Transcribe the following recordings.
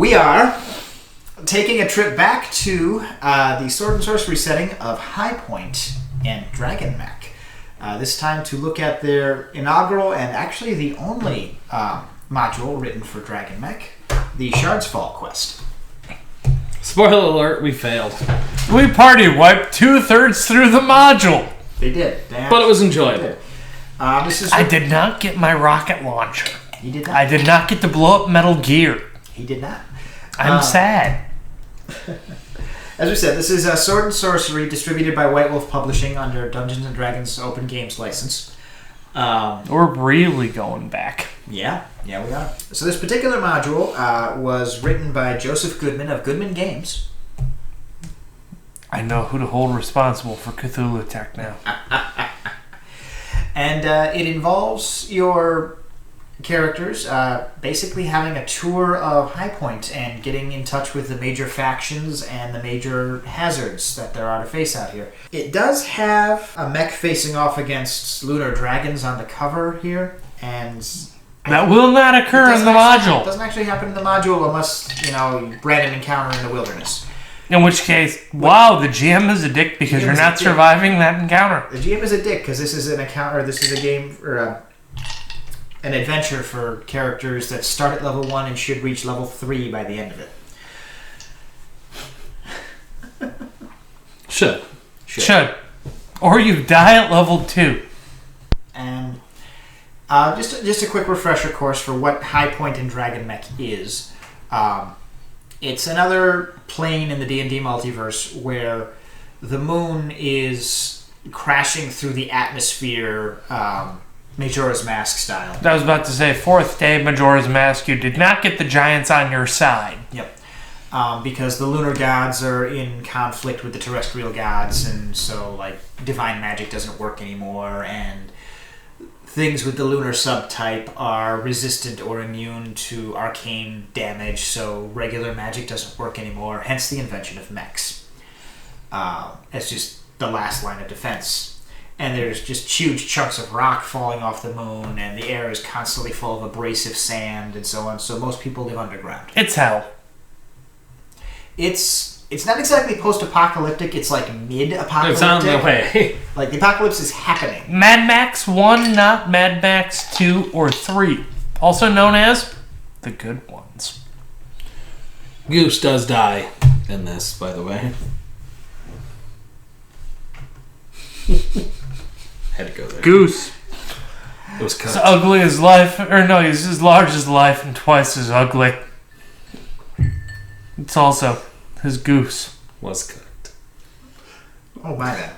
We are taking a trip back to the Sword and Sorcery setting of Highpoint and Dragonmech. This time to look at their inaugural and actually the only module written for Dragonmech, the Shardsfall quest. Spoiler alert, we failed. We party wiped 2/3 through the module. They did. But it was enjoyable. I did not get my rocket launcher. He did not. I did not get to blow up Metal Gear. He did not. I'm sad. As we said, this is Sword and Sorcery distributed by White Wolf Publishing under Dungeons & Dragons Open Games license. We're really going back. Yeah, we are. So this particular module was written by Joseph Goodman of Goodman Games. I know who to hold responsible for Cthulhu Tech now. And it involves your characters basically having a tour of Highpoint and getting in touch with the major factions and the major hazards that there are to face out here. It does have a mech facing off against lunar dragons on the cover here, and that will not occur in the module. It doesn't actually happen in the module unless, you random encounter in the wilderness. In which case, wow, the GM is a dick because you're not surviving that encounter. The GM is a dick because this is an encounter, this is a game, or an adventure for characters that start at level 1 and should reach level 3 by the end of it. Should. Or you die at level 2. And just a quick refresher course for what Highpoint and Dragonmech is. It's another plane in the D&D multiverse where the moon is crashing through the atmosphere, Majora's Mask style. I was about to say, 4th day Majora's Mask, you did not get the giants on your side. Yep. Because the lunar gods are in conflict with the terrestrial gods, and so, divine magic doesn't work anymore, and things with the lunar subtype are resistant or immune to arcane damage, so regular magic doesn't work anymore, hence the invention of mechs. It's just the last line of defense. And there's just huge chunks of rock falling off the moon, and the air is constantly full of abrasive sand and so on, so most people live underground. It's hell. It's not exactly post-apocalyptic, it's mid-apocalyptic. It sounds that way. The apocalypse is happening. Mad Max 1, not Mad Max 2 or 3. Also known as the good ones. Goose does die in this, by the way. Had to go there. Goose. It was cut. As ugly as life. Or no, he's as large as life and twice as ugly. It's also his goose. Was cut. Oh, my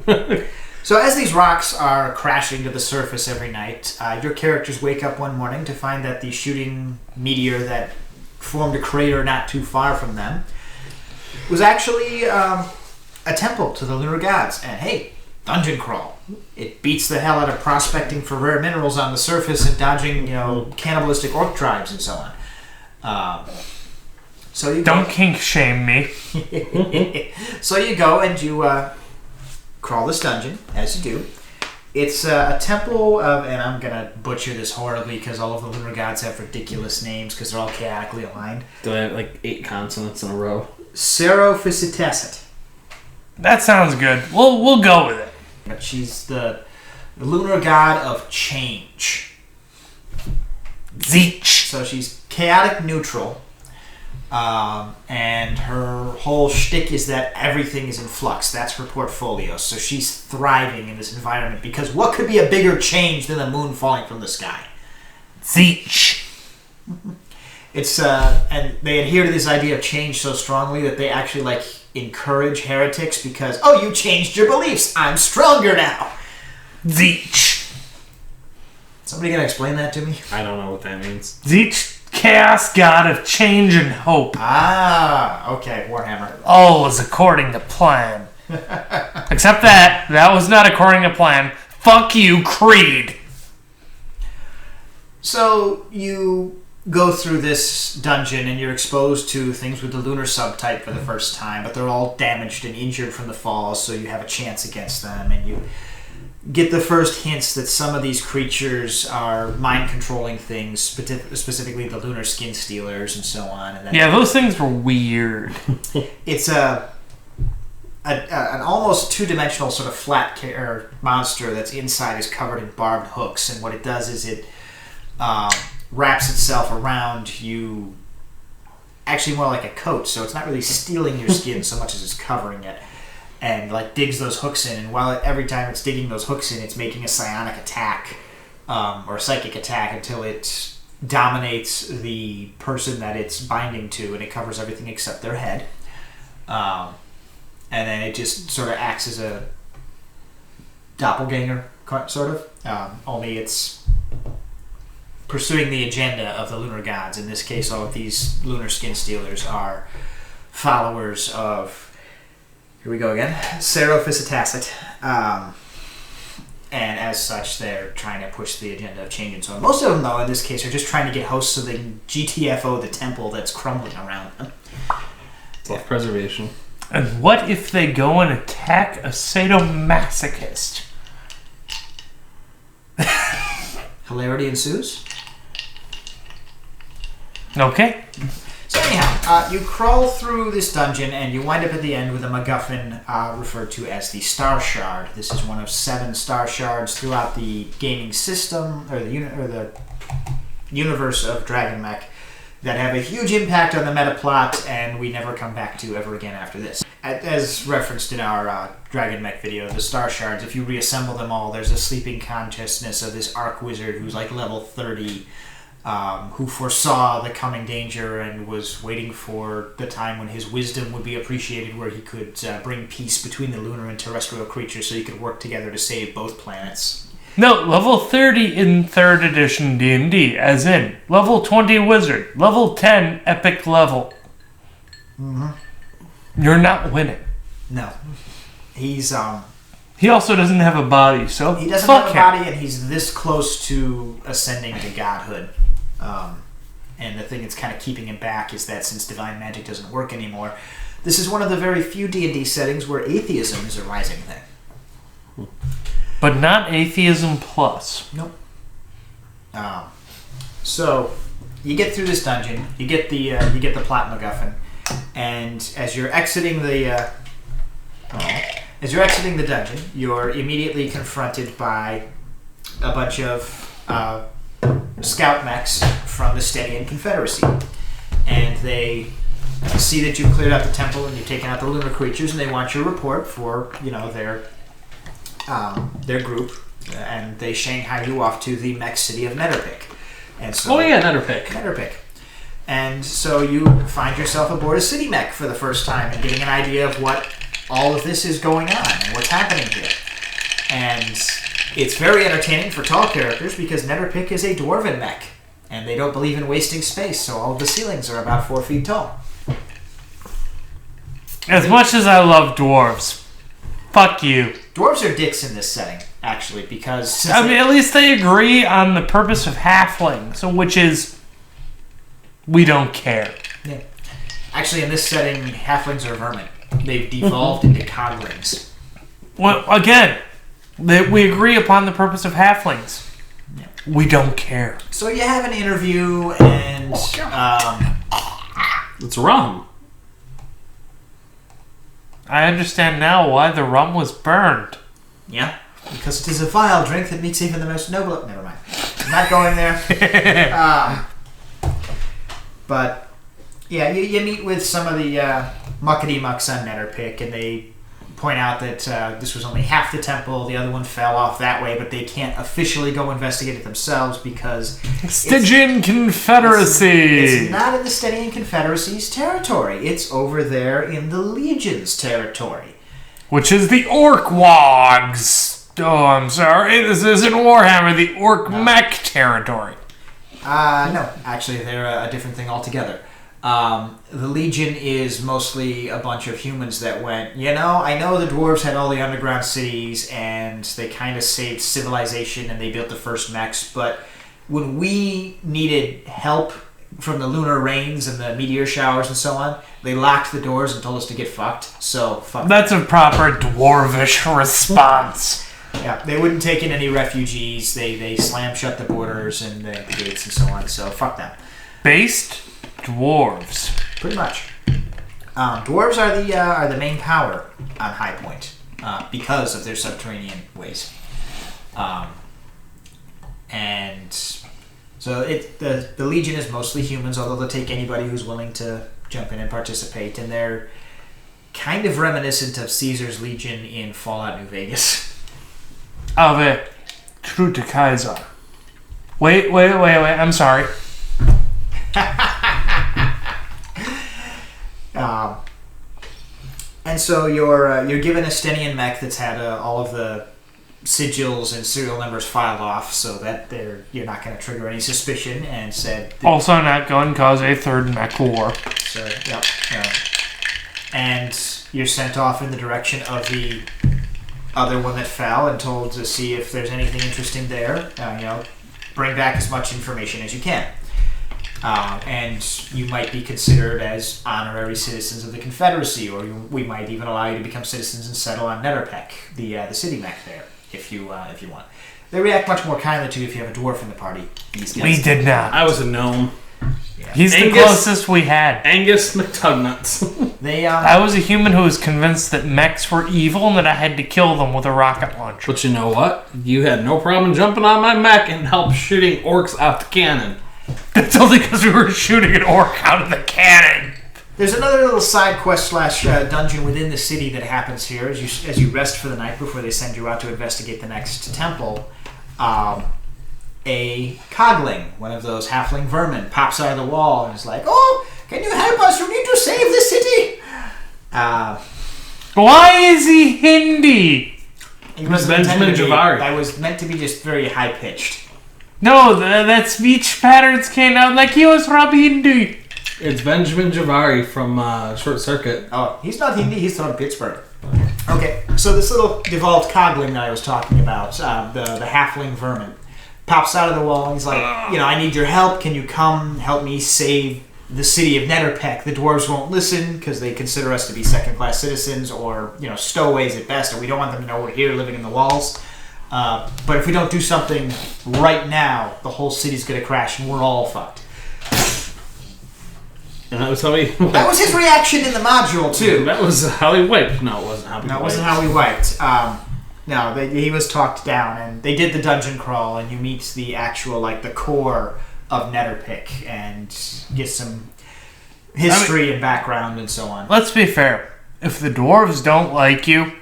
bad. So as these rocks are crashing to the surface every night, your characters wake up one morning to find that the shooting meteor that formed a crater not too far from them was actually a temple to the lunar gods. And hey, dungeon crawl. It beats the hell out of prospecting for rare minerals on the surface and dodging, cannibalistic orc tribes and so on. So you don't kink shame me. So you go and you crawl this dungeon, as you do. It's a temple of, and I'm gonna butcher this horribly because all of the lunar gods have ridiculous names because they're all chaotically aligned. Do I have 8 consonants in a row? Serophysitasset. That sounds good. We'll go with it. But she's the lunar god of change. Zeech. So she's chaotic neutral, and her whole shtick is that everything is in flux. That's her portfolio. So she's thriving in this environment because what could be a bigger change than the moon falling from the sky? Zeech. It's and they adhere to this idea of change so strongly that they actually encourage heretics because, oh, you changed your beliefs. I'm stronger now. Zeech. Somebody gonna explain that to me? I don't know what that means. Zeech, chaos god of change and hope. Ah, okay, Warhammer. All was according to plan. Except that was not according to plan. Fuck you, Creed. So you go through this dungeon and you're exposed to things with the lunar subtype for the first time, but they're all damaged and injured from the falls, so you have a chance against them, and you get the first hints that some of these creatures are mind-controlling things, specifically the lunar skin stealers and so on. And then those things were weird. It's an almost two-dimensional sort of flat monster that's inside is covered in barbed hooks, and what it does is it wraps itself around you, actually more like a coat, so it's not really stealing your skin so much as it's covering it, and like digs those hooks in, and every time it's digging those hooks in, it's making a psionic attack or a psychic attack until it dominates the person that it's binding to, and it covers everything except their head. And then it just sort of acts as a doppelganger, sort of. Only it's pursuing the agenda of the lunar gods. In this case, all of these lunar skin stealers are followers of, here we go again, Seraphis Tacit. And as such, they're trying to push the agenda of change and so on. Most of them, though, in this case, are just trying to get hosts so they can GTFO the temple that's crumbling around them. Self-preservation. And what if they go and attack a sadomasochist? Hilarity ensues. Okay. So anyhow, you crawl through this dungeon and you wind up at the end with a MacGuffin referred to as the Star Shard. This is one of 7 Star Shards throughout the gaming system, or the universe of Dragonmech, that have a huge impact on the meta plot, and we never come back to ever again after this. As referenced in our Dragonmech video, the Star Shards, if you reassemble them all, there's a sleeping consciousness of this Arc Wizard who's like level 30, who foresaw the coming danger and was waiting for the time when his wisdom would be appreciated, where he could bring peace between the lunar and terrestrial creatures so he could work together to save both planets. No, level 30 in 3rd edition D&D, as in level 20 wizard, level 10 epic level. Mm-hmm. You're not winning. No. He's He also doesn't have a body, so he doesn't fuck have a him. body, and he's this close to ascending to godhood. And the thing that's kind of keeping him back is that since divine magic doesn't work anymore, this is one of the very few D&D settings where atheism is a rising thing. But not atheism plus. Nope. So you get through this dungeon, you get the plot MacGuffin, and as you're exiting the dungeon, you're immediately confronted by a bunch of scout mechs from the Stygian Confederacy, and they see that you've cleared out the temple and you've taken out the lunar creatures, and they want your report for their group, and they Shanghai you off to the mech city of Netterpick. And so, Netterpick. And so you find yourself aboard a city mech for the first time and getting an idea of what all of this is going on and what's happening here. And it's very entertaining for tall characters because Netterpick is a dwarven mech, and they don't believe in wasting space, so all of the ceilings are about 4 feet tall. As much as I love dwarves, fuck you. Dwarves are dicks in this setting, actually, because... at least they agree on the purpose of halflings, which is, we don't care. Yeah. Actually, in this setting, halflings are vermin. They've devolved into coglings. Well, again, we agree upon the purpose of halflings. Yeah. We don't care. So you have an interview, and... It's rum. I understand now why the rum was burned. Yeah, because it is a vile drink that meets even the most noble... Never mind. I'm not going there. But, yeah, you meet with some of the muckety-mucks on Netterpick, and they point out that this was only half the temple, the other one fell off that way, but they can't officially go investigate it themselves because... Stygian Confederacy! It's not in the Stygian Confederacy's territory. It's over there in the Legion's territory. Which is the Orc Wogs. Oh, I'm sorry. This isn't Warhammer, the Orc Mech territory. No, actually, they're a different thing altogether. The Legion is mostly a bunch of humans that went, I know the dwarves had all the underground cities and they kind of saved civilization and they built the first mechs, but when we needed help from the lunar rains and the meteor showers and so on, they locked the doors and told us to get fucked, so fuck. That's a proper dwarvish response. Yeah, they wouldn't take in any refugees. They slam shut the borders and the gates and so on. So fuck them. Based dwarves. Pretty much. Dwarves are the main power on Highpoint because of their subterranean ways. And so the Legion is mostly humans, although they'll take anybody who's willing to jump in and participate. And they're kind of reminiscent of Caesar's Legion in Fallout New Vegas. Ave true to Kaiser. Wait, I'm sorry. And so you're given a Stenian mech that's had all of the sigils and serial numbers filed off, so that you're not going to trigger any suspicion. And said also not going to cause a third mech war. So yep. And you're sent off in the direction of the other one that fell, and told to see if there's anything interesting there. Bring back as much information as you can. And you might be considered as honorary citizens of the Confederacy, or we might even allow you to become citizens and settle on Netherpeck, the city mech there, if you want. They react much more kindly to you if you have a dwarf in the party. These guys. We did not. I was a gnome. Yeah. He's the closest we had. Angus McTugnuts. I was a human who was convinced that mechs were evil and that I had to kill them with a rocket launcher. But you know what? You had no problem jumping on my mech and help shooting orcs out the cannon. That's only because we were shooting an orc out of the cannon. There's another little side quest / dungeon within the city that happens here as you rest for the night before they send you out to investigate the next temple. A cogling, one of those halfling vermin, pops out of the wall and is like, "Oh, can you help us? We need to save the city." Why is he Hindi? He wasn't Benjamin intended to be- Javari. I was meant to be just very high pitched. No, that speech patterns came out like he was from Hindi. It's Benjamin Javari from Short Circuit. Oh, he's not Hindi. He's from Pittsburgh. Okay, so this little devolved cogling that I was talking about, the halfling vermin, pops out of the wall and he's like, I need your help. Can you come help me save the city of Netherpeck? The dwarves won't listen because they consider us to be second-class citizens or, stowaways at best, and we don't want them to know we're here living in the walls. But if we don't do something right now, the whole city's going to crash and we're all fucked. And that was how he... That was his reaction in the module, too. That was how he wiped. No, it wasn't how he wiped. No, it wasn't how we wiped. No, he was talked down, and they did the dungeon crawl, and you meet the actual, the core of Netherpick, and get some history and background and so on. Let's be fair. If the dwarves don't like you,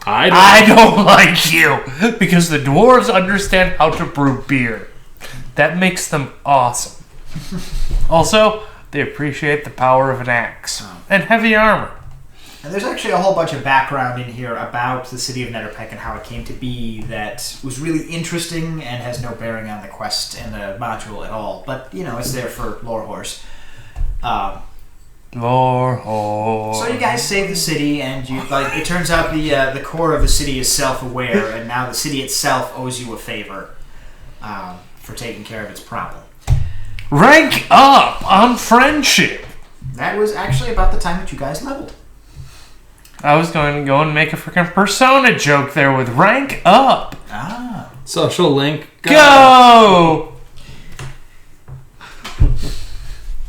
I don't like you. Because the dwarves understand how to brew beer. That makes them awesome. Also, they appreciate the power of an axe. And heavy armor. And there's actually a whole bunch of background in here about the city of Netherpeck and how it came to be that was really interesting and has no bearing on the quest and the module at all. But, it's there for lore horse. Lore horse. So you guys save the city, and it turns out the core of the city is self-aware, and now the city itself owes you a favor for taking care of its problem. Rank up on friendship. That was actually about the time that you guys leveled. I was going to go and make a freaking Persona joke there with rank up. Ah. Social link. Go!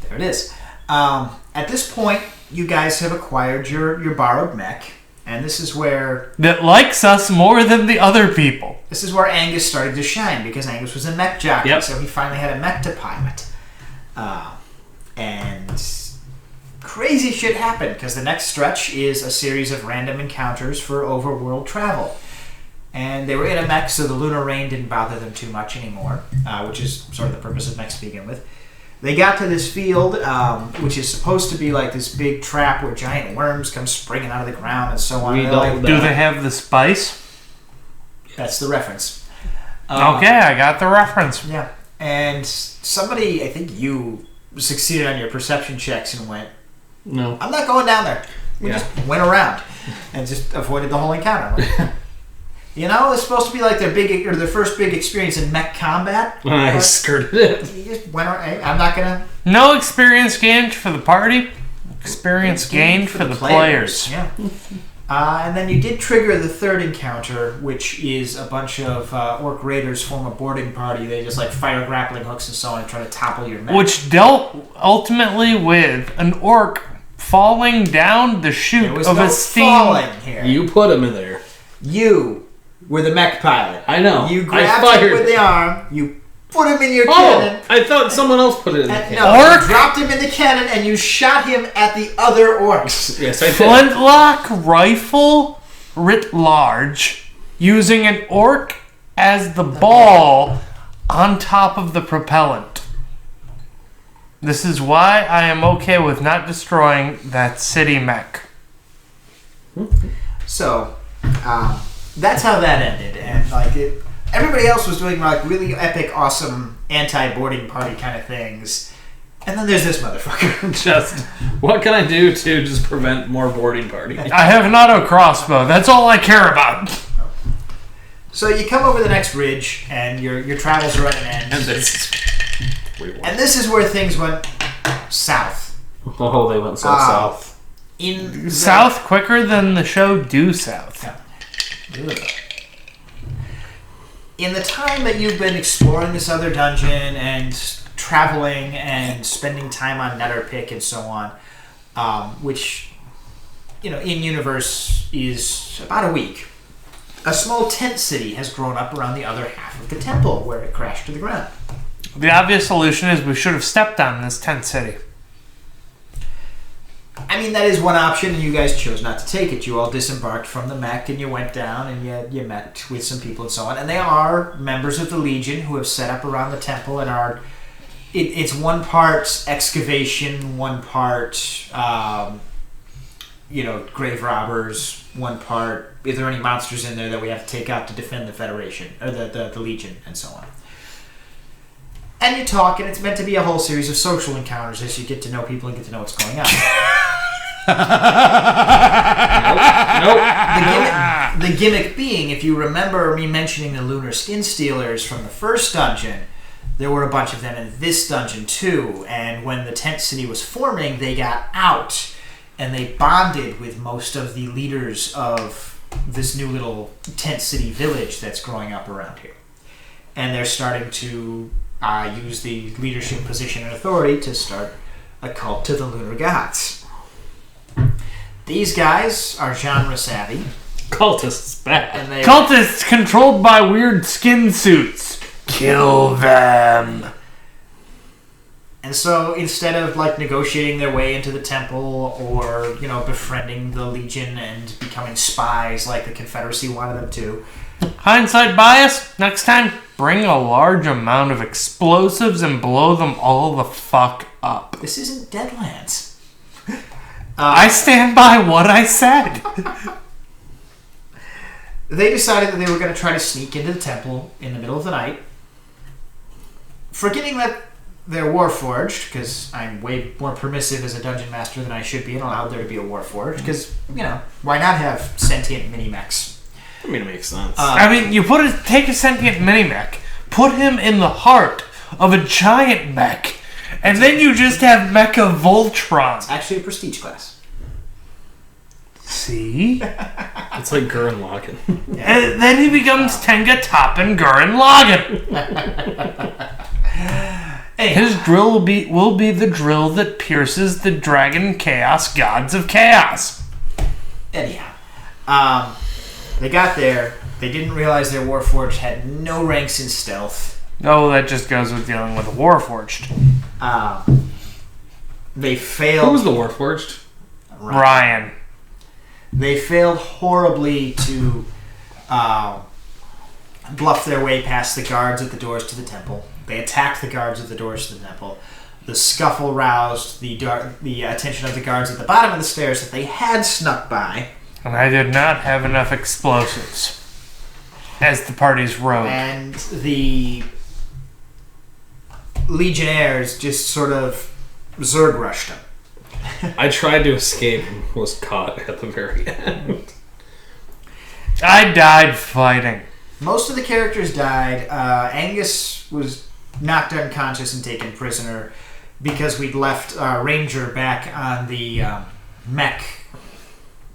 There it is. At this point, you guys have acquired your borrowed mech, and this is where... That likes us more than the other people. This is where Angus started to shine, because Angus was a mech jockey, Yep. so he finally had a mech to pilot. And crazy shit happened, because the next stretch is a series of random encounters for overworld travel. And they were in a mech, so the lunar rain didn't bother them too much anymore, which is sort of the purpose of mechs to begin with. They got to this field, which is supposed to be like this big trap where giant worms come springing out of the ground and so on. Do they have the spice? That's the reference. Okay, I got the reference. Yeah. And somebody, I think you, succeeded on your perception checks and went, No. I'm not going down there. We Yeah. just went around and just avoided the whole encounter. Like, it's supposed to be like their first big experience in mech combat. I skirted it. You just went around. I'm not gonna. No experience gained for the party. Experience gained for the players. Yeah. And then you did trigger the third encounter, which is a bunch of orc raiders form a boarding party. They just fire grappling hooks and so on and try to topple your mech. Which dealt ultimately with an orc falling down the chute There was of no a steam. falling here. You put him in there. You were the mech pilot. I know. You grabbed him with the arm. You put him in your cannon. I thought someone else put it in the cannon. No, you dropped him in the cannon and you shot him at the other orcs. Yes, I did. Flintlock rifle writ large, using an orc as the ball on top of the propellant. This is why I am okay with not destroying that city mech. So, that's how that ended. And everybody else was doing really epic, awesome anti-boarding party kind of things. And then there's this motherfucker. Just, what can I do to just prevent more boarding parties? I have an auto crossbow. That's all I care about. So you come over the next ridge, and your travels are at an end. And this is where things went south. Oh, they went so south. South quicker than the show Due South. In the time that you've been exploring this other dungeon and traveling and spending time on Netherpick and so on, which, in universe is about a week, a small tent city has grown up around the other half of the temple where it crashed to the ground. The obvious solution is we should have stepped on this tent city. I mean, that is one option, and you guys chose not to take it. You all disembarked from the mech, and you went down, and you met with some people and so on. And they are members of the Legion who have set up around the temple and are... It's one part excavation, one part, grave robbers, one part... Is there any monsters in there that we have to take out to defend the Federation, or the Legion, and so on. And you talk, and it's meant to be a whole series of social encounters as you get to know people and get to know what's going on. Nope. The gimmick being, if you remember me mentioning the Lunar Skin Stealers from the first dungeon, there were a bunch of them in this dungeon too, and when the tent city was forming, they got out, and they bonded with most of the leaders of this new little tent city village that's growing up around here. And they're starting to use the leadership position and authority to start a cult to the lunar gods. These guys are genre savvy. Cultists bad. And Cultists controlled by weird skin suits. Kill them. And so instead of negotiating their way into the temple or, befriending the Legion and becoming spies like the Confederacy wanted them to, hindsight bias, next time, bring a large amount of explosives and blow them all the fuck up. this isn't Deadlands. I stand by what I said. They decided that they were going to try to sneak into the temple in the middle of the night, forgetting that they're warforged, because I'm way more permissive as a dungeon master than I should be and allowed there to be a warforged, because, why not have sentient mini-mechs? I mean, it makes sense. You take a sentient mini-mech, put him in the heart of a giant mech, and then you just have Mecha Voltron. It's actually a prestige class. See? It's like Gurren Lagann. And then he becomes Tenga Toppen Gurren Lagann. His drill will be the drill that pierces the dragon chaos gods of chaos. Anyhow, they got there. They didn't realize their warforged had no ranks in stealth. No, that just goes with dealing with a warforged. They failed. Who was the Warforged? Ryan. They failed horribly to bluff their way past the guards at the doors to the temple. They attacked the guards at the doors to the temple. The scuffle roused the attention of the guards at the bottom of the stairs that they had snuck by. And I did not have enough explosives as the party's rogue. And the Legionnaires just sort of Zerg rushed them. I tried to escape and was caught at the very end. I died fighting. Most of the characters died. Angus was knocked unconscious and taken prisoner because we'd left Ranger back on the mech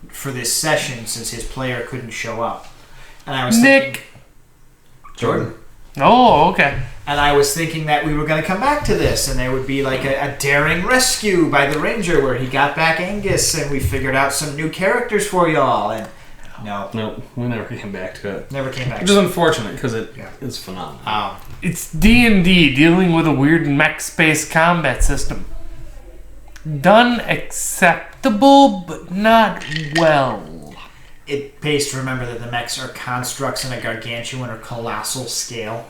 for this session since his player couldn't show up. And I was Nick. thinking, Jordan. Oh, okay. And I was thinking that we were going to come back to this, and there would be like a daring rescue by the ranger where he got back Angus, and we figured out some new characters for y'all. And Nope, we never came back to it. never came back. Which is unfortunate because Yeah. it's phenomenal. It's D&D dealing with a weird mech-based combat system. Done acceptable, but not well. It pays to remember that the mechs are constructs in a gargantuan or colossal scale.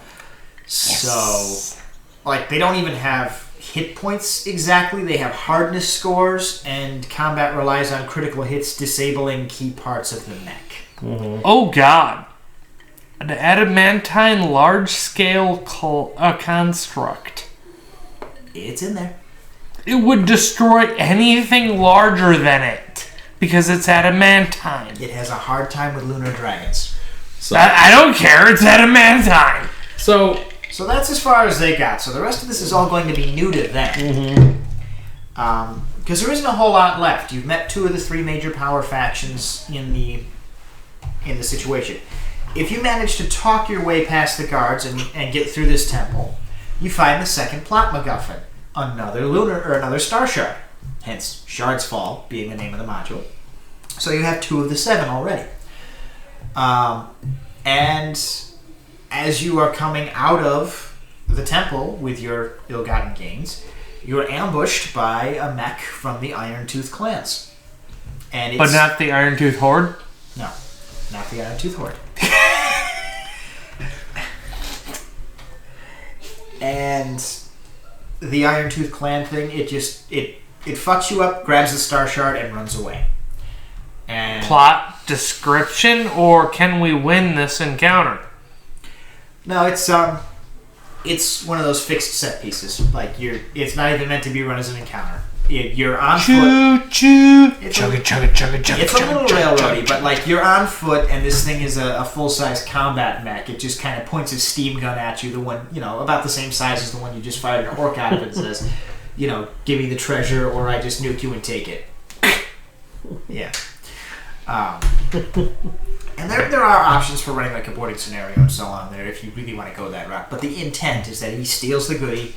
So, like, they don't even have hit points exactly. They have hardness scores, and combat relies on critical hits disabling key parts of the mech. Mm-hmm. Oh god. An adamantine large-scale construct. It's in there. It would destroy anything larger than it. Because it's adamantine. It has a hard time with lunar dragons. So, I don't care, it's adamantine. so So that's as far as they got. So the rest of this is all going to be new to them. Because there isn't a whole lot left. You've met 2 of the 3 major power factions in the situation. If you manage to talk your way past the guards and get through this temple, you find the second plot MacGuffin, another lunar or another star shard. Hence, Shardsfall being the name of the module. So you have 2 of the 7 already. And as you are coming out of the temple with your ill-gotten gains, you are ambushed by a mech from the Iron Tooth clans. And it's, But not the Iron Tooth Horde? No, not the Iron Tooth Horde. And the Iron Tooth clan thing, it fucks you up, grabs the star shard, and runs away. And Plot description, or can we win this encounter? no, it's one of those fixed set pieces. Like it's not even meant to be run as an encounter. You're on foot. Choo It's chugga a, chugga chugga chugga. it's a little railroady, but like you're on foot, and this thing is a full-size combat mech. It just kind of points a steam gun at you, the one about the same size as the one you just fired an orc out of, and says, give me the treasure, or I just nuke you and take it. Yeah. And there are options for running like a boarding scenario and so on there if you really want to go that route. But the intent is that he steals the goodie.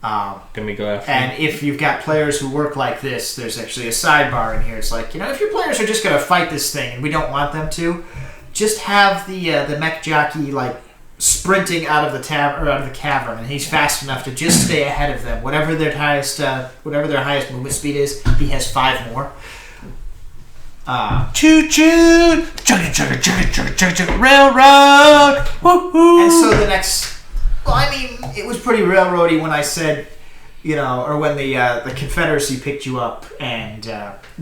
can we go after And him? if you've got players who work like this, there's actually a sidebar in here. It's like, if your players are just going to fight this thing and we don't want them to, just have the mech jockey like sprinting out of the cavern, and he's fast enough to just stay ahead of them. Whatever their highest movement speed is, he has 5 more. Choo choo chugga chugga chugga chugga chugga chugga railroad. Woohoo! And so the next, it was pretty railroady when I said, or when the Confederacy picked you up and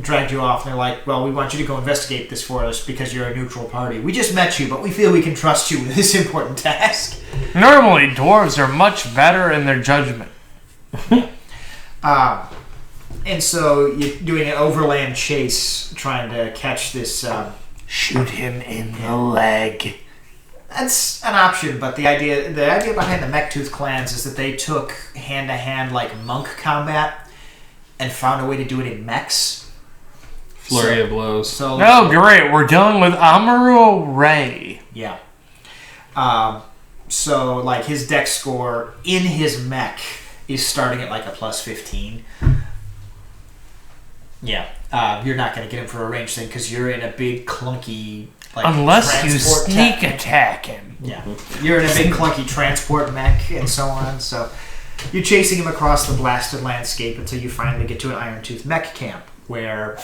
dragged you off, and they're like, well, we want you to go investigate this for us because you're a neutral party. We just met you, but we feel we can trust you with this important task. Normally, dwarves are much better in their judgment. And so you're doing an overland chase trying to catch this. Shoot him in the leg. That's an option, but the idea behind the Mech-Tooth clans is that they took hand-to-hand like monk combat and found a way to do it in mechs. Flurry of blows. So Oh, great. We're dealing with Amuro Ray. yeah. So like his dex score in his mech is starting at like a plus 15. Yeah. You're not going to get him for a range thing because you're in a big clunky like Unless you transport sneak tech. attack him. Yeah. You're in a big clunky transport mech and so on. So you're chasing him across the blasted landscape until you finally get to an Iron Tooth mech camp where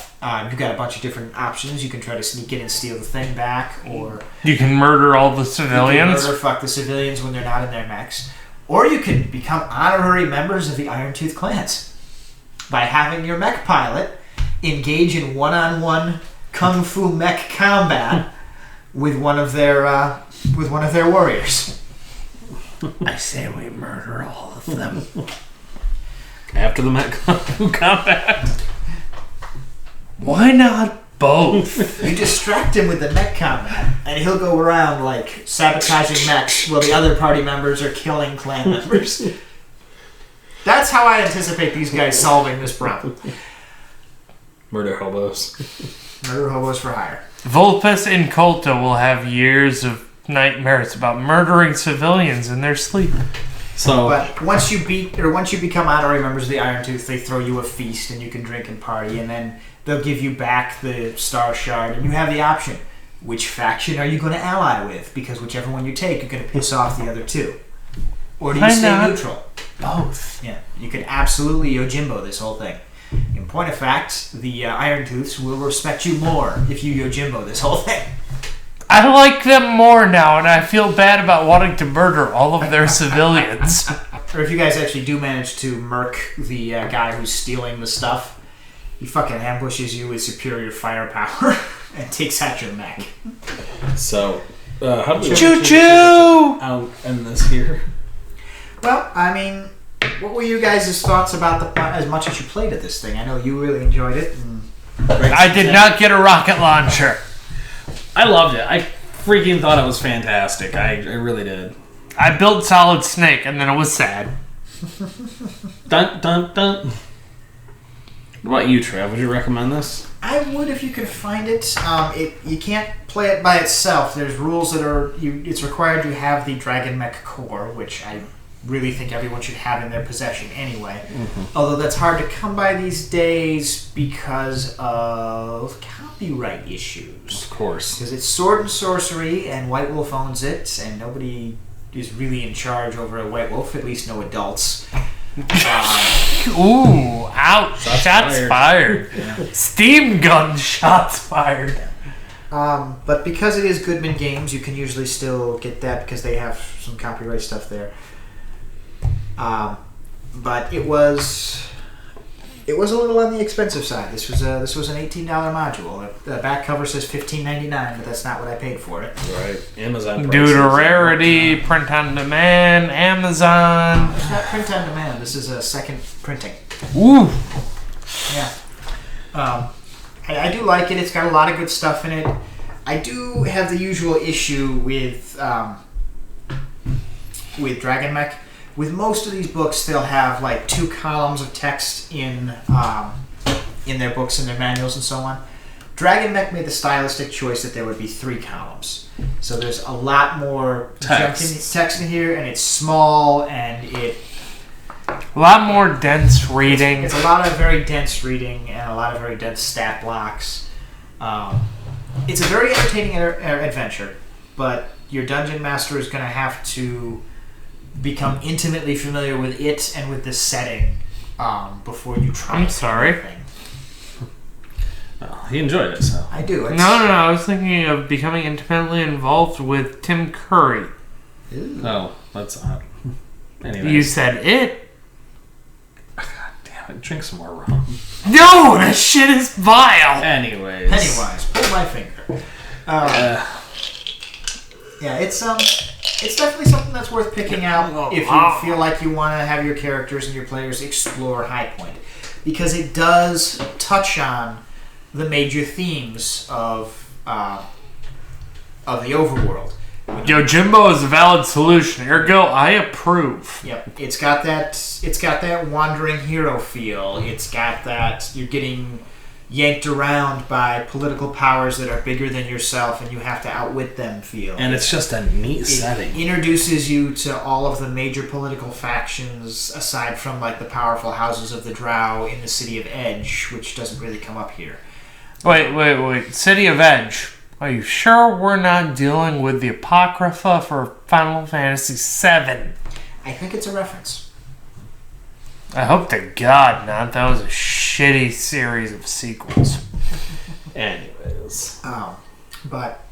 you've got a bunch of different options. You can try to sneak in and steal the thing back, or You can murder all the you civilians. can murder fuck the civilians when they're not in their mechs. Or you can become honorary members of the Iron Tooth clans by having your mech pilot engage in one-on-one kung fu mech combat with one of their warriors. I say we murder all of them. After the Met combat. Why not both? You distract him with the mech combat, and he'll go around like sabotaging mechs while the other party members are killing clan members. That's how I anticipate these guys solving this problem. Murder hobos. Murder hobos for hire. Vulpes Inculta will have years of nightmares about murdering civilians in their sleep. So, but once you become honorary members of the Iron Tooth, they throw you a feast and you can drink and party, and then they'll give you back the Star Shard, and you have the option: which faction are you going to ally with? Because whichever one you take, you're going to piss off the other two. Or do you stay neutral? Both. Yeah, you could absolutely Yojimbo this whole thing. In point of fact, the Iron Tooths will respect you more if you Yojimbo this whole thing. I like them more now, and I feel bad about wanting to murder all of their civilians. Or if you guys actually do manage to murk the guy who's stealing the stuff, he fucking ambushes you with superior firepower and takes out your mech. So, how do we Choo-choo! out end this here? Well, I mean, what were you guys' thoughts about as much as you played at this thing? I know you really enjoyed it. I did not get a rocket launcher. I loved it. I freaking thought it was fantastic. I really did. I built Solid Snake, and then it was sad. Dun, dun, dun. What about you, Trev? Would you recommend this? I would if you could find it. You can't play it by itself. There's rules that are... It's required to have the Dragonmech core, which I really think everyone should have in their possession anyway. Mm-hmm. Although that's hard to come by these days because of copyright issues. Of course. Because it's sword and sorcery, and White Wolf owns it, and nobody is really in charge over a White Wolf, at least no adults. Ooh, ouch. Shots fired. Yeah. Steam gun shots fired. But because it is Goodman Games, you can usually still get that because they have some copyright stuff there. But it was a little on the expensive side. This was an $18 module. The back cover says $15.99, but that's not what I paid for it. Right, Amazon. Due to rarity, print on demand, Amazon. It's not print on demand. This is a second printing. Ooh. Yeah. I do like it. It's got a lot of good stuff in it. I do have the usual issue with Dragonmech. With most of these books, they'll have like 2 columns of text in their books and their manuals and so on. Dragonmech made the stylistic choice that there would be 3 columns. So there's a lot more text in here, and it's small, and a lot more dense reading. It's a lot of very dense reading and a lot of very dense stat blocks. It's a very entertaining adventure, but your dungeon master is going to have to become intimately familiar with it and with the setting before you try. I'm sorry. Anything. Well, he enjoyed it, so. I do. No. I was thinking of becoming intimately involved with Tim Curry. Ew. Oh, that's odd. Anyway. You said it. God damn it. Drink some more rum. No, that shit is vile. Anyways. Pennywise, pull my finger. Yeah, it's definitely something that's worth picking out if you feel like you want to have your characters and your players explore Highpoint, because it does touch on the major themes of the overworld. Yojimbo is a valid solution. Ergo, I approve. Yep, it's got that wandering hero feel. It's got that you're getting yanked around by political powers that are bigger than yourself and you have to outwit them feel. And it's just a neat setting. It introduces you to all of the major political factions aside from like the powerful houses of the Drow in the City of Edge, which doesn't really come up here. Wait. City of Edge. Are you sure we're not dealing with the Apocrypha for Final Fantasy VII? I think it's a reference. I hope to God not. That was a shitty series of sequels. Anyways. But,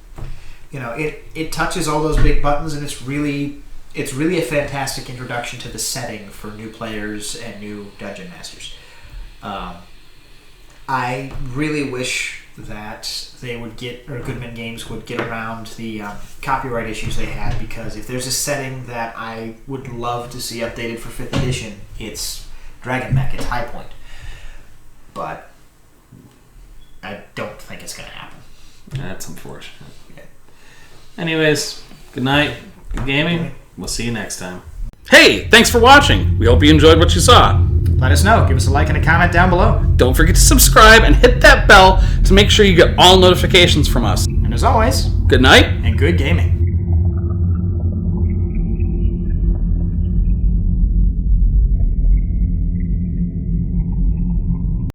you know, it touches all those big buttons, and it's really a fantastic introduction to the setting for new players and new dungeon masters. I really wish that they would Goodman Games would get around the copyright issues they had, because if there's a setting that I would love to see updated for 5th edition, it's Dragonmech, it's Highpoint. But I don't think it's going to happen. That's unfortunate. Yeah. Anyways, good night, good gaming. We'll see you next time. Hey, thanks for watching. We hope you enjoyed what you saw. let us know. Give us a like and a comment down below. Don't forget to subscribe and hit that bell to make sure you get all notifications from us. And as always, Good night. and good gaming.